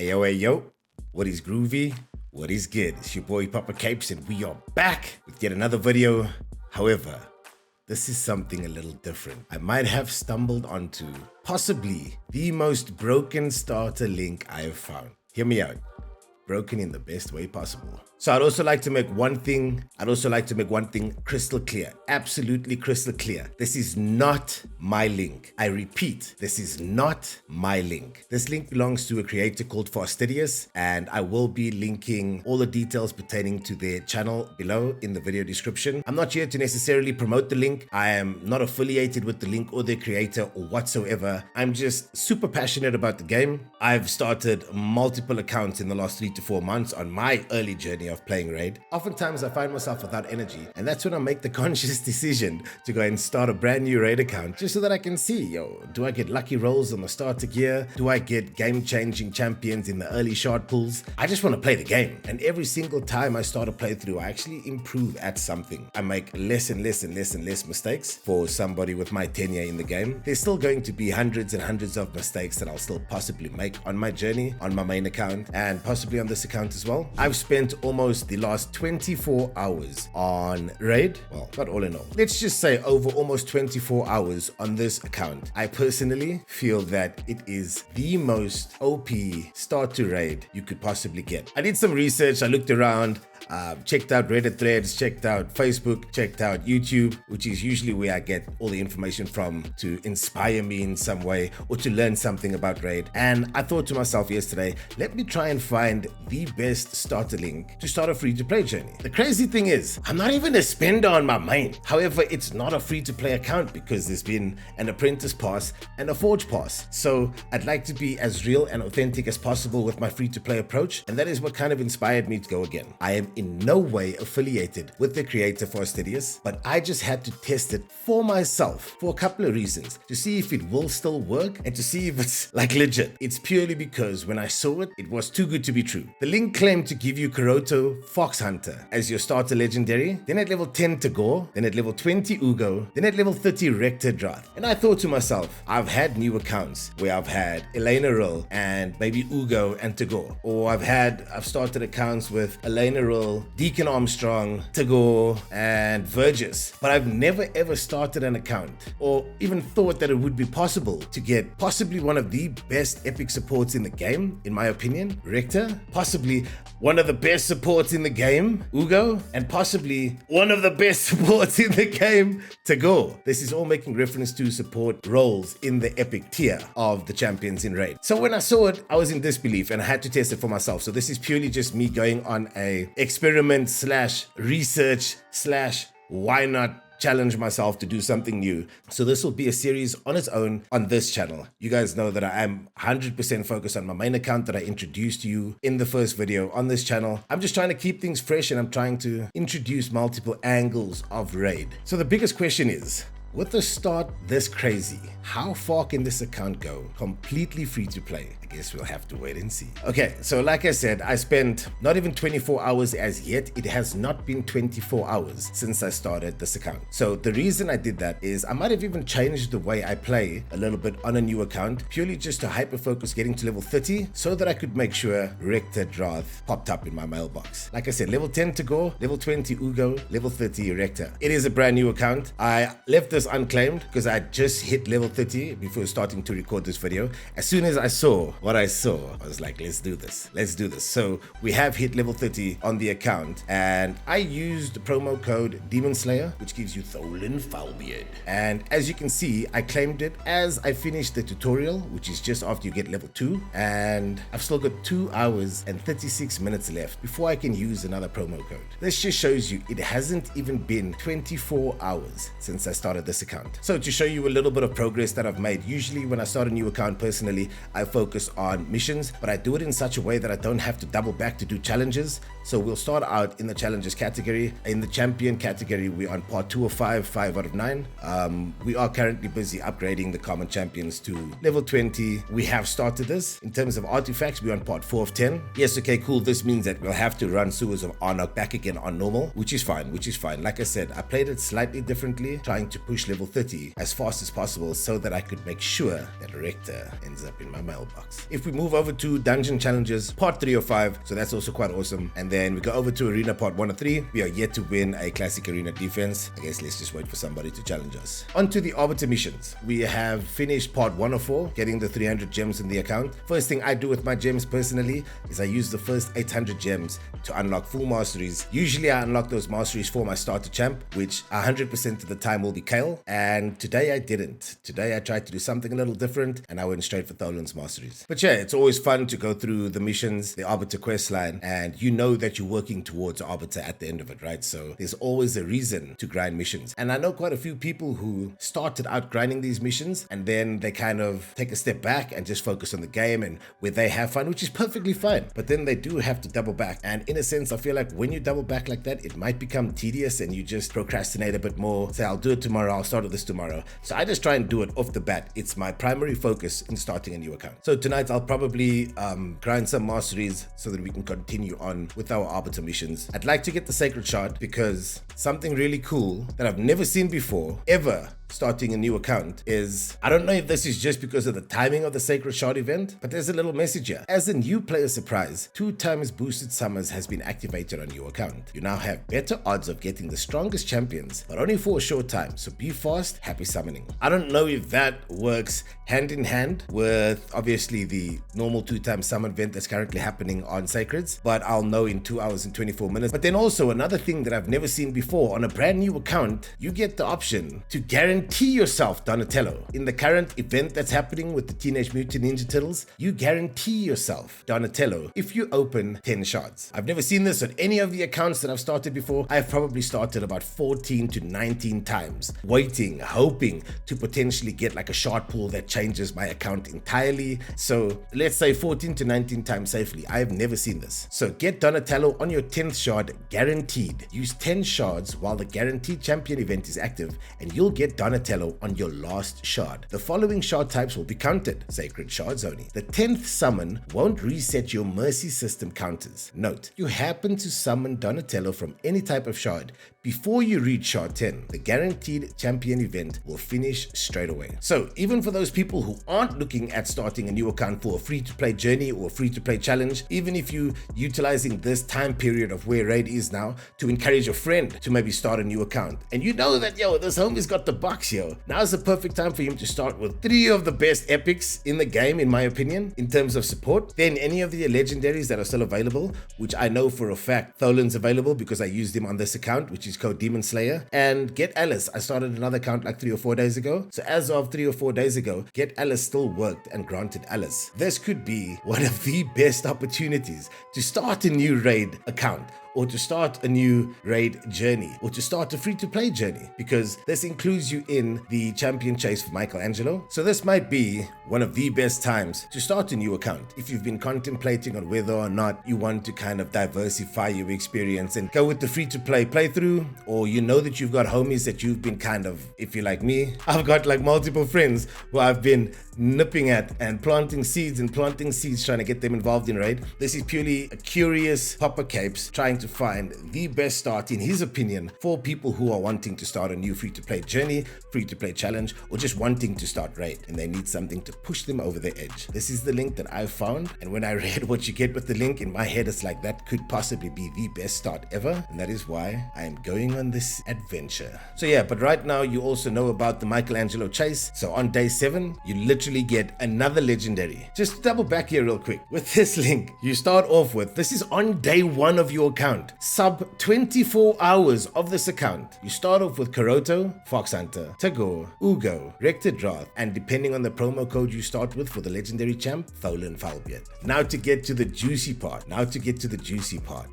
Ayo, what is groovy? What is good? It's your boy Papa Capes and we are back with yet another video. However, this is something a little different. I might have stumbled onto possibly the most broken starter link I have found. Hear me out. Broken in the best way possible. So I'd also like to make one thing crystal clear, absolutely crystal clear. This is not my link. I repeat, this is not my link. This link belongs to a creator called Fastidious, and I will be linking all the details pertaining to their channel below in the video description. I'm not here to necessarily promote the link. I am not affiliated with the link or their creator or whatsoever. I'm just super passionate about the game. I've started multiple accounts in the last 3 to 4 months on my early journey of playing Raid. Oftentimes I find myself without energy, and that's when I make the conscious decision to go and start a brand new Raid account just so that I can see, do I get lucky rolls on the starter gear? Do I get game-changing champions in the early shard pools? I just want to play the game, and every single time I start a playthrough, I actually improve at something. I make less and less mistakes. For somebody with my tenure in the game, there's still going to be hundreds and hundreds of mistakes that I'll still possibly make on my journey, on my main account, and possibly on this account as well. I've spent almost the last 24 hours on Raid. Well, not all in all. Let's just say over almost 24 hours on this account. I personally feel that it is the most OP start to Raid you could possibly get. I did some research. I looked around, checked out Reddit threads, checked out Facebook, checked out YouTube, which is usually where I get all the information from to inspire me in some way or to learn something about Raid. And I thought to myself yesterday, let me try and find the best starter link to start a free-to-play journey. The crazy thing is, I'm not even a spender on my main. However, it's not a free-to-play account because there's been an apprentice pass and a forge pass. So I'd like to be as real and authentic as possible with my free-to-play approach, and that is what kind of inspired me to go again. I am in no way affiliated with the creator Fastidious, but I just had to test it for myself for a couple of reasons, to see if it will still work and to see if it's like legit. It's purely because when I saw it, it was too good to be true. The link claimed to give you Kuroto Fox Hunter as your starter legendary, then at level 10 Tagore, then at level 20 Ugo, then at level 30 Rector Droth. And I thought to myself, I've had new accounts where I've had Elena Rill and maybe Ugo and Tagore, or I've started accounts with Elena Rill, Deacon Armstrong, Tagore, and Vergis, but I've never ever started an account or even thought that it would be possible to get possibly one of the best epic supports in the game, in my opinion, Rector, possibly one of the best supports in the game, Ugo, and possibly one of the best supports in the game, Tagore. This is all making reference to support roles in the epic tier of the champions in Raid. So when I saw it, I was in disbelief and I had to test it for myself. So this is purely just me going on a experiment slash research slash why not challenge myself to do something new. So this will be a series on its own on this channel. You guys know that I am 100% focused on my main account that I introduced you in the first video on this channel. I'm just trying to keep things fresh and I'm trying to introduce multiple angles of Raid. So the biggest question is, with the start this crazy, how far can this account go completely free to play? I guess we'll have to wait and see. Okay, so like I said, I spent not even 24 hours as yet. It has not been 24 hours since I started this account. So the reason I did that is I might have even changed the way I play a little bit on a new account, purely just to hyper focus getting to level 30 so that I could make sure Rector Droth popped up in my mailbox. Like I said, level 10 Tagore, level 20 Ugo, level 30 Rector. It is a brand new account. I left this unclaimed because I just hit level 30 before starting to record this video. As soon as I saw what I saw, I was like, let's do this. So we have hit level 30 on the account, and I used the promo code Demon Slayer, which gives you Tholen Foulbeard. And as you can see, I claimed it as I finished the tutorial, which is just after you get level 2, and I've still got 2 hours and 36 minutes left before I can use another promo code. This just shows you it hasn't even been 24 hours since I started this account. So to show you a little bit of progress that I've made, usually when I start a new account personally, I focus on missions, but I do it in such a way that I don't have to double back to do challenges. So we'll start out in the challenges category. In the champion category, we're on part 2 of 5 out of 9. We are currently busy upgrading the common champions to level 20. We have started this. In terms of artifacts, we're on part 4 of 10. Yes, okay, cool. This means that we'll have to run Sewers of Arnok back again on normal, which is fine. Like I said, I played it slightly differently, trying to push level 30 as fast as possible so that I could make sure that Rector ends up in my mailbox. missions. If we move over to dungeon challenges, part 3 or 5, so that's also quite awesome. And then we go over to arena part 1 or 3. We are yet to win a classic arena defense. I guess let's just wait for somebody to challenge us. On to the Arbiter missions. We have finished part 1 of 4, getting the 300 gems in the account. First thing I do with my gems personally is I use the first 800 gems to unlock full masteries. Usually I unlock those masteries for my starter champ, which 100% of the time will be Kale. And today I didn't. Today I tried to do something a little different and I went straight for Tholan's masteries. But yeah, it's always fun to go through the missions, the Arbiter quest line, and you know that you're working towards Arbiter at the end of it, right? So there's always a reason to grind missions. And I know quite a few people who started out grinding these missions and then they kind of take a step back and just focus on the game and where they have fun, which is perfectly fine. But then they do have to double back. And in a sense, I feel like when you double back like that, it might become tedious and you just procrastinate a bit more. Say, I'll do it tomorrow, I'll start with this tomorrow. So I just try and do it off the bat. It's my primary focus in starting a new account. So tonight I'll probably grind some masteries so that we can continue on with our Arbiter missions. I'd like to get the Sacred Shard because something really cool that I've never seen before, ever, starting a new account is, I don't know if this is just because of the timing of the Sacred Shard event, but there's a little message here. As a new player surprise, 2 times boosted summons has been activated on your account. You now have better odds of getting the strongest champions, but only for a short time, so be fast, happy summoning. I don't know if that works hand in hand with obviously the normal 2 times summon event that's currently happening on Sacreds, but I'll know in 2 hours and 24 minutes. But then also another thing that I've never seen before, on a brand new account, you get the option to guarantee yourself Donatello. In the current event that's happening with the Teenage Mutant Ninja Turtles, you guarantee yourself Donatello if you open 10 shards. I've never seen this on any of the accounts that I've started before. I've probably started about 14 to 19 times, waiting, hoping to potentially get like a shard pool that changes my account entirely. So let's say 14 to 19 times safely. I have never seen this. So get Donatello on your 10th shard guaranteed. Use 10 shards while the guaranteed champion event is active and you'll get Donatello on your last shard. The following shard types will be counted. Sacred shards only. The 10th summon won't reset your mercy system counters. Note, you happen to summon Donatello from any type of shard before you reach shard 10. The guaranteed champion event will finish straight away. So even for those people who aren't looking at starting a new account for a free-to-play journey or a free-to-play challenge, even if you utilizing this time period of where raid is now to encourage a friend to maybe start a new account, and you know that, yo, this homie's got the box, yo, now's the perfect time for him to start with 3 of the best epics in the game, in my opinion, in terms of support. Then any of the legendaries that are still available, which I know for a fact Tholan's available because I used him on this account, which is called Demon Slayer. And Get Alice, I started another account like 3 or 4 days ago. So as of 3 or 4 days ago, Get Alice still worked and granted Alice. This could be one of the best opportunities to start a new raid account, or to start a new raid journey, or to start a free-to-play journey, because this includes you in the champion chase for Michelangelo. So this might be one of the best times to start a new account if you've been contemplating on whether or not you want to kind of diversify your experience and go with the free-to-play playthrough, or you know that you've got homies that you've been kind of, if you're like me, I've got like multiple friends who I've been nipping at and planting seeds trying to get them involved in raid. This is purely a curious Papa Capes trying to find the best start, in his opinion, for people who are wanting to start a new free-to-play journey, free-to-play challenge, or just wanting to start raid and they need something to push them over the edge. This is the link that I found, and when I read what you get with the link, in my head it's like that could possibly be the best start ever, and that is why I am going on this adventure. So yeah, but right now you also know about the Michelangelo chase. So on day 7 you literally get another legendary. Just double back here real quick. With this link you start off with, this is on day 1 of your account, sub 24 hours of this account. You start off with Karoto, Fox Hunter, Tagore, Ugo, Rector Droth, and depending on the promo code you start with for the legendary champ, Tholan Falbiot. Now to get to the juicy part.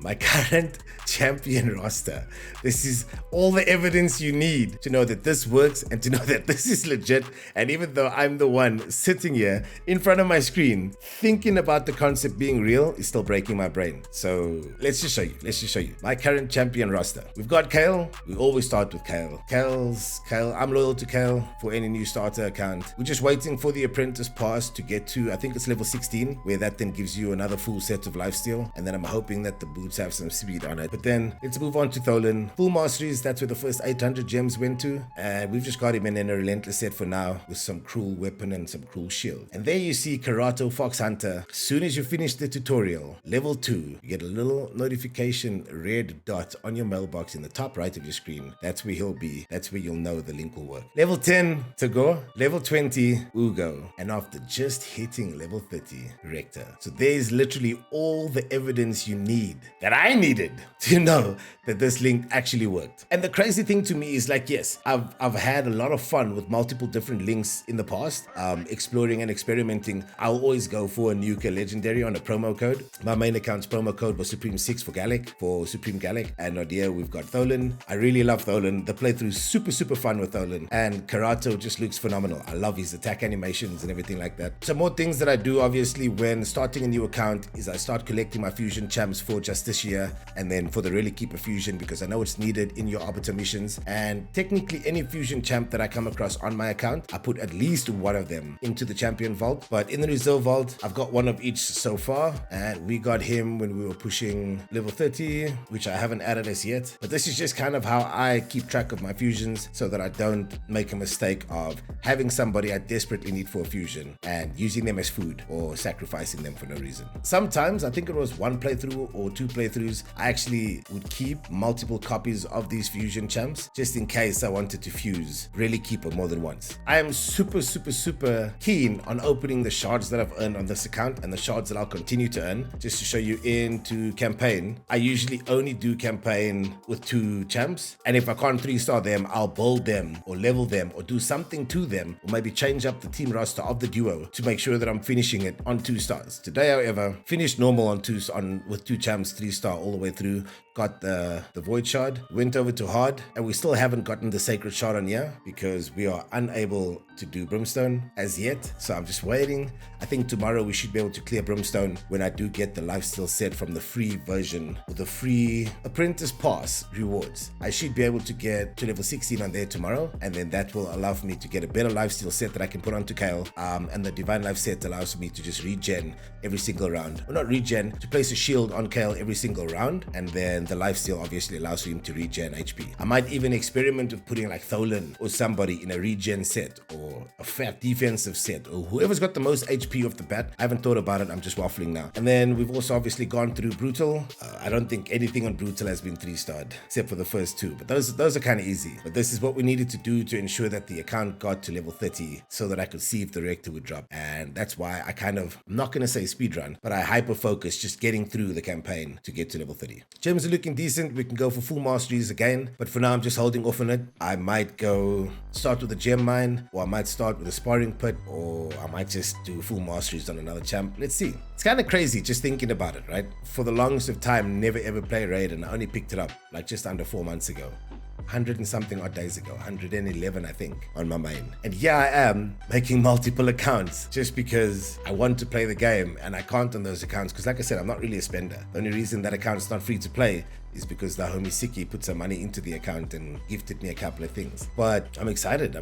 My current champion roster. This is all the evidence you need to know that this works and to know that this is legit. And even though I'm the one sitting here in front of my screen thinking about the concept being real, is still breaking my brain. So let's just show you. let's just show you my current champion roster. We've got Kale. We always start with Kale. Kale. I'm loyal to Kale for any new starter account. We're just waiting for the apprentice pass to get to, I think it's level 16, where that then gives you another full set of lifesteal. And then I'm hoping that the boots have some speed on it. But then let's move on to Tholen. Full masteries, that's where the first 800 gems went to. And we've just got him in a relentless set for now with some cruel weapon and some cruel shield. And there you see Karato Fox Hunter. As soon as you finish the tutorial, level 2, you get a little notification red dot on your mailbox in the top right of your screen. That's where he'll be. That's where you'll know the link will work. Level 10, Tagore. Level 20, Ugo. And after just hitting level 30, Rector. So there's literally all the evidence you need, that I needed, to know that this link actually worked. And the crazy thing to me is, like, yes, I've had a lot of fun with multiple different links in the past, exploring and experimenting. I'll always go for a Nuka Legendary on a promo code. My main account's promo code was Supreme6 for Gallic, for Supreme Gallic. And Nadia, we've got Tholen. I really love Tholen. The playthrough's super fun with Tholen. And Karato just looks phenomenal. I love his attack animations and everything like that. Some more things that I do, obviously, when starting a new account is I start collecting my fusion champs for Justicia, and then for the Really Keeper fusion, because I know it's needed in your Arbiter missions. And technically any fusion champ that I come across on my account, I put at least one of them into the champion vault. But in the reserve vault, I've got one of each so far, and we got him when we were pushing level 30, which I haven't added as yet. But this is just kind of how I keep track of my fusions, so that I don't make a mistake of having somebody I desperately need for a fusion and using them as food or sacrificing them for no reason. Sometimes, I think it was one playthrough or two playthroughs, I actually would keep multiple copies of these fusion champs just in case I wanted to fuse Really Keeper more than once. I am super keen on opening the shards that I've earned on this account and the shards that I'll continue to earn. Just to show you, into campaign, I usually only do campaign with 2 champs, and if I can't 3-star them, I'll build them or level them or do something to them, or maybe change up the team roster of the duo to make sure that I'm finishing it on 2 stars. Today, however, finished normal with 2 champs, 3-star all the way through. Got the void shard, went over to hard, and we still haven't gotten the sacred shard on here because we are unable to do brimstone as yet. So I'm just waiting. I think tomorrow we should be able to clear brimstone when I do get the lifesteal set from the free version with the free apprentice pass rewards. I should be able to get to level 16 on there tomorrow, and then that will allow for me to get a better lifesteal set that I can put onto Kale. And the divine life set allows me to just regen every single round, or not regen, to place a shield on Kale every single round, and then the lifesteal obviously allows for him to regen HP. I might even experiment with putting like Tholen or somebody in a regen set, or a fat defensive set, or whoever's got the most HP off the bat. I haven't thought about it, I'm just waffling now. And then we've also obviously gone through Brutal. I don't think anything on Brutal has been 3-starred, except for the first 2, but those are kind of easy. But this is what we needed to do to ensure that the account got to level 30 so that I could see if the Rector would drop. And that's why I I'm not going to say speedrun, but I hyper-focus just getting through the campaign to get to level 30. Gems are looking decent. We can go for full masteries again, but for now I'm just holding off on it. I might go start with a gem mine, or I might start with a sparring pit, or I might just do full masteries on another champ. Let's see. It's kind of crazy just thinking about it, right? For the longest of time, never ever play raid, and I only picked it up like just under 4 months ago. 100 and something odd days ago, 111 I think, on my main. And here I am making multiple accounts just because I want to play the game, and I can't on those accounts because, like I said, I'm not really a spender. The only reason that account's not free to play is because the homie Siki put some money into the account and gifted me a couple of things. But I'm excited.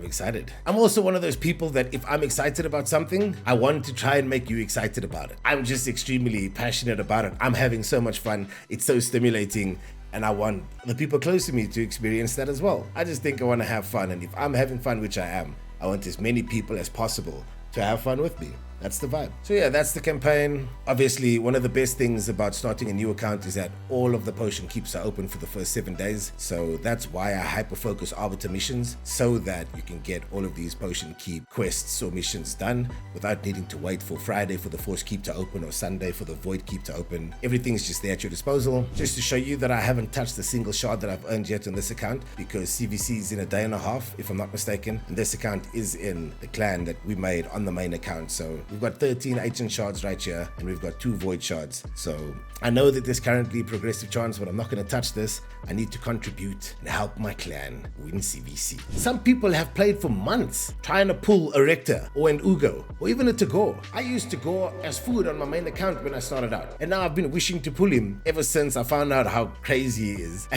I'm also one of those people that if I'm excited about something, I want to try and make you excited about it. I'm just extremely passionate about it. I'm having so much fun. It's so stimulating. And I want the people close to me to experience that as well. I just think I want to have fun. And if I'm having fun, which I am, I want as many people as possible to have fun with me. That's the vibe. So yeah, that's the campaign. Obviously, one of the best things about starting a new account is that all of the potion keeps are open for the first 7 days. So that's why I hyper-focus Arbiter missions, so that you can get all of these potion keep quests or missions done without needing to wait for Friday for the Force Keep to open or Sunday for the Void Keep to open. Everything's just there at your disposal. Just to show you that I haven't touched a single shard that I've earned yet on this account, because CVC is in a day and a half, if I'm not mistaken. And this account is in the clan that we made on the main account. So We've got 13 ancient shards right here, and we've got 2 void shards. So I know that there's currently progressive chance, but I'm not going to touch this. I need to contribute and help my clan win CVC. Some people have played for months trying to pull a Rector or an Ugo or even a Tagore. I used Tagore as food on my main account when I started out, and now I've been wishing to pull him ever since I found out how crazy he is.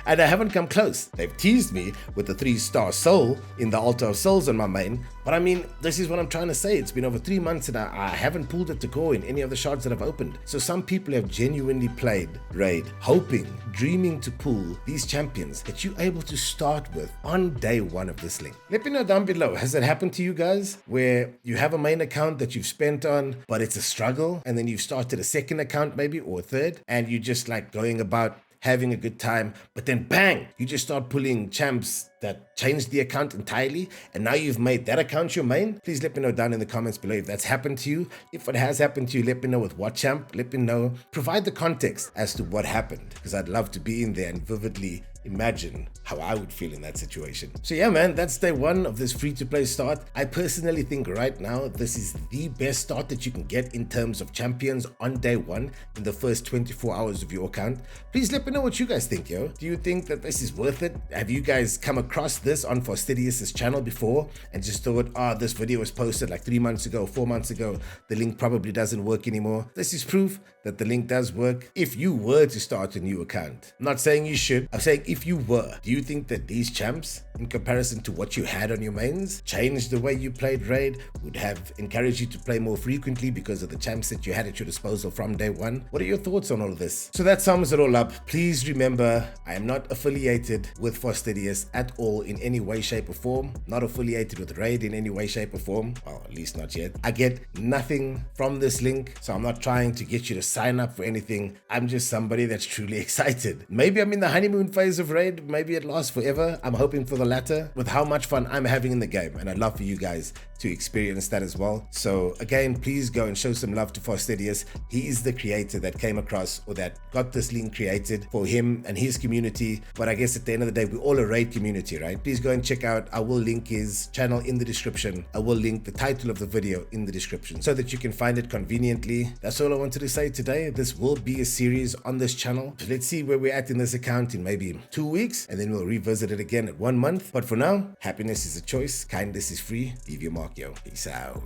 And I haven't come close. They've teased me with the 3-star soul in the Altar of Souls on my main, but I mean, this is what I'm trying to say. It's been over 3 months and I haven't pulled a Tagore in any of the shards that I've opened. So some people have genuinely played Raid, hoping, dreaming to pull these champions that you're able to start with on day 1 of this link. Let me know down below, has it happened to you guys where you have a main account that you've spent on, but it's a struggle, and then you've started a second account maybe, or a third, and you just like going about having a good time, but then bang, you just start pulling champs that changed the account entirely, and now you've made that account your main? Please let me know down in the comments below if that's happened to you. If it has happened to you, let me know with what champ, let me know. Provide the context as to what happened, because I'd love to be in there and vividly imagine how I would feel in that situation. So yeah, man, that's day 1 of this free-to-play start. I personally think right now this is the best start that you can get in terms of champions on day 1 in the first 24 hours of your account. Please let me know what you guys think, yo. Do you think that this is worth it? Have you guys come across this on Fastidious' channel before and just thought, this video was posted like 3 months ago, 4 months ago, the link probably doesn't work anymore? This is proof that the link does work if you were to start a new account. I'm not saying you should, I'm saying if you were. Do you think that these champs, in comparison to what you had on your mains, changed the way you played Raid, would have encouraged you to play more frequently because of the champs that you had at your disposal from day 1? What are your thoughts on all of this? So that sums it all up. Please remember, I am not affiliated with Fastidious at all in any way, shape or form. Not affiliated with Raid in any way, shape or form. Well, at least not yet. I get nothing from this link, so I'm not trying to get you to sign up for anything. I'm just somebody that's truly excited. Maybe I'm in the honeymoon phase of Raid, maybe it lasts forever. I'm hoping for the latter, with how much fun I'm having in the game, and I'd love for you guys to experience that as well. So again, please go and show some love to Fastidious. He is the creator that came across, or that got this link created for him and his community. But I guess at the end of the day, we're all a Raid community, right? Please go and check out, I will link his channel in the description. I will link the title of the video in the description so that you can find it conveniently. That's all I wanted to say today. This will be a series on this channel. So let's see where we're at in this account in maybe 2 weeks, and then we'll revisit it again at 1 month. But for now, happiness is a choice, kindness is free. Leave your mark, yo. Peace out.